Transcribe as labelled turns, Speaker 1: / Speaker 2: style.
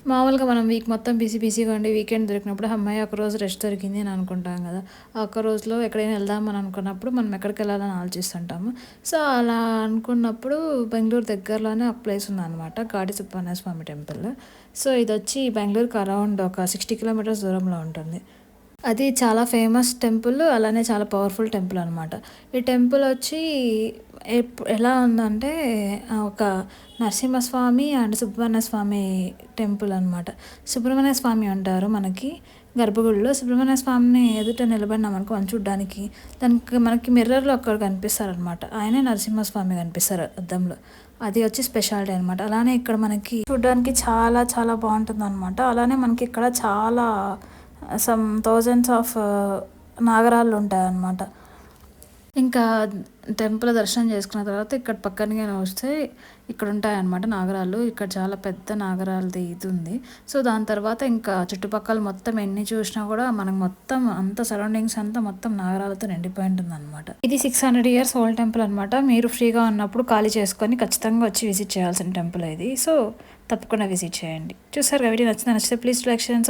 Speaker 1: మామూలుగా మనం వీక్ మొత్తం బిజీగా ఉండి వీకెండ్ దొరికినప్పుడు హమ్మయ్య! ఒకరోజు రెస్ట్ దొరికింది అని అనుకుంటాం గదా! ఆ ఒక్క రోజులో ఎక్కడైనా వెళ్దాం అని అనుకున్నప్పుడు మనం ఎక్కడికెళ్ళాలని ఆలోచిస్తుంటాము. సో, అలా అనుకున్నప్పుడు బెంగుళూరు దగ్గరలోనే ఒక ప్లేస్ ఉందనమాట. గాడి Subrahmanya Swamy temple. So, ఇదొచ్చి బెంగుళూరుకి around ఒక 60 కిలోమీటర్స్ దూరంలో ఉంటుంది. అది చాలా ఫేమస్ టెంపుల్. అలానే చాలా పవర్‌ఫుల్ టెంపుల్ అనమాట. ఈ టెంపుల్ వచ్చి ఎలా ఉందంటే ఒక నరసింహస్వామి అండ్ సుబ్రహ్మణ్య స్వామి టెంపుల్ అనమాట. సుబ్రహ్మణ్య స్వామి ఉంటారు మనకి గర్భగుడిలో. సుబ్రహ్మణ్య స్వామిని ఎదుట నిలబడినామనుకో మనం చూడ్డానికి దానికి మనకి మిర్రర్‌లో ఒకరు కనిపిస్తారనమాట. ఆయనే నరసింహస్వామి కనిపిస్తారు అద్దంలో. అది వచ్చి స్పెషాలిటీ అనమాట. అలానే ఇక్కడ మనకి చూడ్డానికి చాలా చాలా బావుంటుందనమాట. అలానే మనకి ఇక్కడ చాలా థౌజండ్స్ ఆఫ్ నాగరాలుంటాయన్నమాట. ఇంకా టెంపుల్ దర్శనం చేసుకున్న తర్వాత ఇక్కడ పక్కనగానే వస్తే ఇక్కడ ఉంటాయన్నమాట నాగరాలు. ఇక్కడ చాలా పెద్ద నాగరాలది ఇది ఉంది. సో, దాని తర్వాత ఇంకా చుట్టుపక్కల మొత్తం ఎన్ని చూసినా కూడా మనకు మొత్తం అంత సరౌండింగ్స్ అంతా మొత్తం నాగరాలతో నిండిపోయి ఉంటుందన్నమాట. ఇది 600 ఇయర్స్ ఓల్డ్ టెంపుల్ అనమాట. మీరు ఫ్రీగా ఉన్నప్పుడు ఖాళీ చేసుకొని ఖచ్చితంగా వచ్చి విజిట్ చేయాల్సిన టెంపుల్ ఇది. సో, తప్పకుండా విజిట్ చేయండి. చూసారుగా వీడియో నచ్చితే ప్లీజ్ లైక్, షేర్ అండ్